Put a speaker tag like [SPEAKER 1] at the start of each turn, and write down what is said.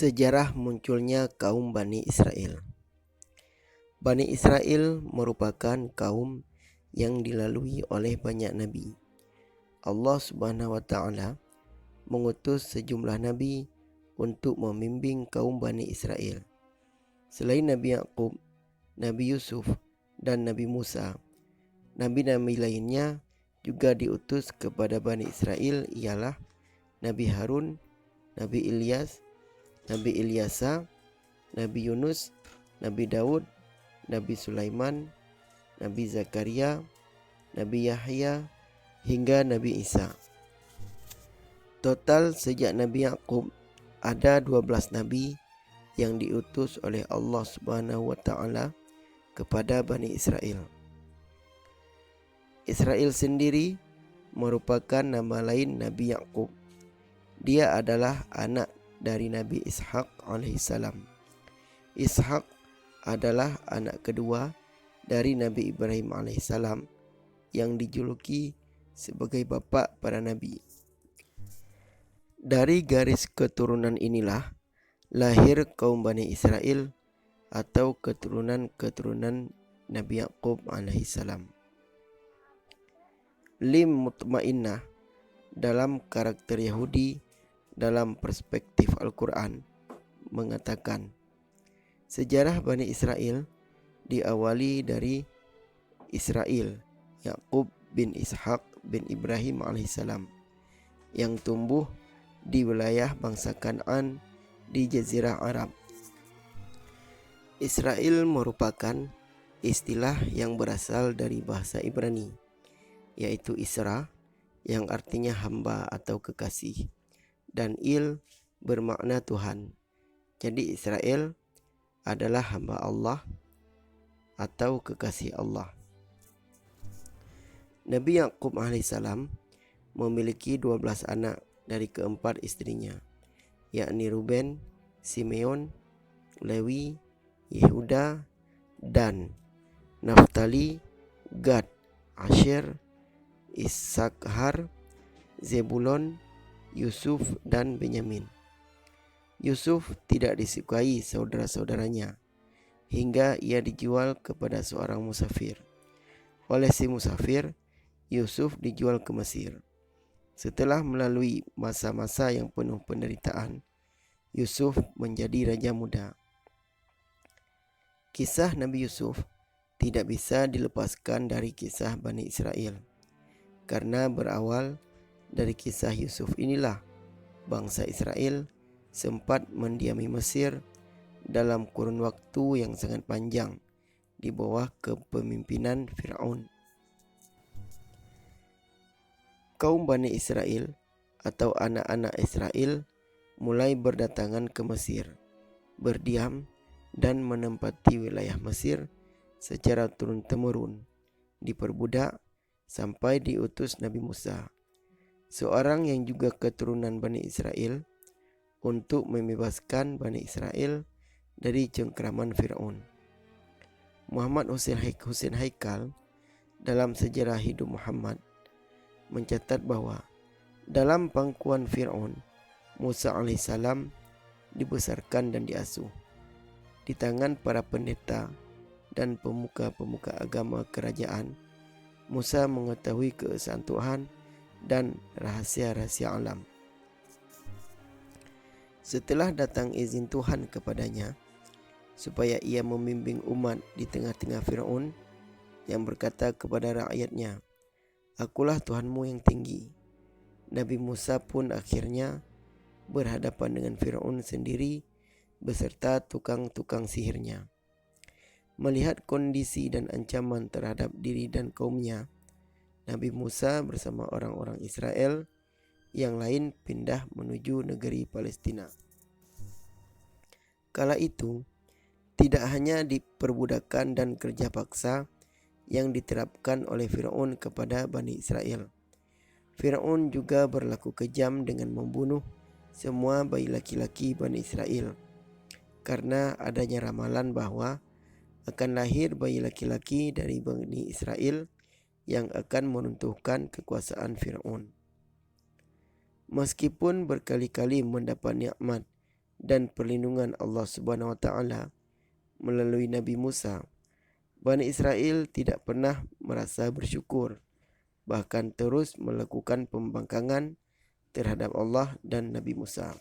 [SPEAKER 1] Sejarah munculnya kaum Bani Israel. Bani Israel merupakan kaum yang dilalui oleh banyak nabi. Allah Subhanahu wa taala mengutus sejumlah nabi untuk membimbing kaum Bani Israel. Selain Nabi Yakub, Nabi Yusuf, dan Nabi Musa, nabi-nabi lainnya juga diutus kepada Bani Israel ialah Nabi Harun, Nabi Ilyas, Nabi Ilyasa, Nabi Yunus, Nabi Daud, Nabi Sulaiman, Nabi Zakaria, Nabi Yahya, hingga Nabi Isa. Total sejak Nabi Yakub ada 12 nabi yang diutus oleh Allah Subhanahu wa taala kepada Bani Israel. Israel sendiri merupakan nama lain Nabi Yakub. Dia adalah anak dari Nabi Ishak alaihissalam. Ishak adalah anak kedua dari Nabi Ibrahim alaihissalam yang dijuluki sebagai bapa para nabi. Dari garis keturunan inilah lahir kaum Bani Israel atau keturunan-keturunan Nabi Yakub alaihissalam. Lim mutmainnah dalam karakter Yahudi dalam perspektif Al-Quran mengatakan sejarah Bani Israel diawali dari Israel, Yakub bin Ishak bin Ibrahim alaihissalam, yang tumbuh di wilayah bangsa Kan'an di Jazirah Arab. Israel merupakan istilah yang berasal dari bahasa Ibrani, yaitu Isra, yang artinya hamba atau kekasih, dan Il bermakna Tuhan. Jadi Israel adalah hamba Allah atau kekasih Allah. Nabi Yakub alaihissalam memiliki 12 anak dari keempat istrinya, yakni Ruben, Simeon, Lewi, Yehuda, Dan, Naftali, Gad, Asher, Isakhar, Zebulon, Yusuf, dan Benyamin. Yusuf tidak disukai saudara-saudaranya hingga ia dijual kepada seorang musafir. Oleh si musafir, Yusuf dijual ke Mesir. Setelah melalui masa-masa yang penuh penderitaan, Yusuf menjadi raja muda. Kisah Nabi Yusuf tidak bisa dilepaskan dari kisah Bani Israel, karena berawal dari kisah Yusuf inilah bangsa Israel sempat mendiami Mesir dalam kurun waktu yang sangat panjang di bawah kepemimpinan Fir'aun. Kaum Bani Israel atau anak-anak Israel mulai berdatangan ke Mesir, berdiam dan menempati wilayah Mesir secara turun-temurun, diperbudak sampai diutus Nabi Musa, seorang yang juga keturunan Bani Israel, untuk membebaskan Bani Israel dari cengkraman Fir'aun. Muhammad Hussein Haikal dalam sejarah hidup Muhammad mencatat bahwa dalam pangkuan Fir'aun, Musa alaihissalam dibesarkan dan diasuh. Di tangan para pendeta dan pemuka-pemuka agama kerajaan, Musa mengetahui keesaan Tuhan dan rahasia-rahasia alam. Setelah datang izin Tuhan kepadanya supaya ia membimbing umat di tengah-tengah Fir'aun yang berkata kepada rakyatnya, "Akulah Tuhanmu yang tinggi." Nabi Musa pun akhirnya berhadapan dengan Fir'aun sendiri beserta tukang-tukang sihirnya. Melihat kondisi dan ancaman terhadap diri dan kaumnya, Nabi Musa bersama orang-orang Israel yang lain pindah menuju negeri Palestina. Kala itu, tidak hanya diperbudakan dan kerja paksa yang diterapkan oleh Fir'aun kepada Bani Israel. Fir'aun juga berlaku kejam dengan membunuh semua bayi laki-laki Bani Israel, karena adanya ramalan bahwa akan lahir bayi laki-laki dari Bani Israel yang akan meruntuhkan kekuasaan Fir'aun. Meskipun berkali-kali mendapat nikmat dan perlindungan Allah Subhanahu wa taala melalui Nabi Musa, Bani Israel tidak pernah merasa bersyukur, bahkan terus melakukan pembangkangan terhadap Allah dan Nabi Musa.